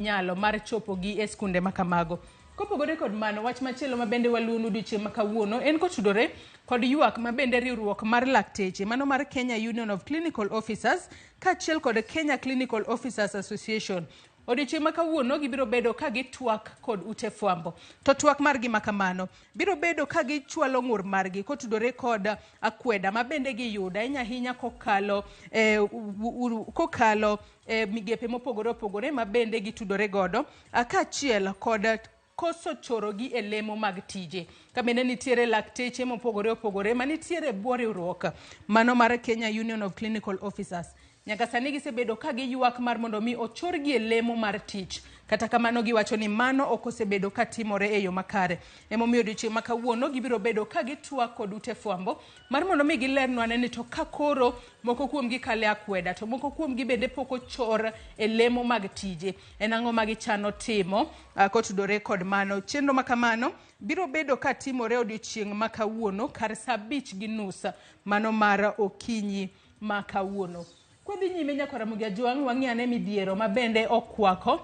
nyalo mar chopogi e skunde makamago. Kopogore kod mano, wach machielo mabende waluonu odiochieng' makawuono en kotudore kod ywak mabende riwruok mar lakteche, mano mar Kenya Union of Clinical Officers kaachiel kod Kenya Clinical Officers Association. Odiochieng' makawuono gibiro bedo ka gitwak kod ute fwambo. To twak margi makamano biro bedo ka gichwalo ng'ur margi kotudore kod akweda mabende giyudo ahinya kokalo migepe mopogore opogore mabende gitudore godo kaachiel kod koso chorogi e lemo mag tije. Kabende nitiere lakteche mopogore opogore manitiere bwo riwruok mano mar Kenya Union of Clinical Officers. Nyaka sani gisebedo ka giywak mar mondo mi ochorgi e lemo mar tich. Kata kamano giwacho ni mano ok osebedo ka timore e yo makare. Emomiyo odiochieng' makawuono gibiro bedo ka gitwak kod ute fwambo mar mondo mi gilernwa ni to ka koro moko kuomgi kale akweda to moko kuomgi bende pok ochor e lemo mag tije. En ang'o ma gichano timo kotudore kod mano. Chenro makamano biro bedo ka timore odiochieng' makawuono kar saa 5:30 mano mar okinyi makawuono. Kwadhi nyime nyaka Ramogi wang'iane midhiero mabende okwako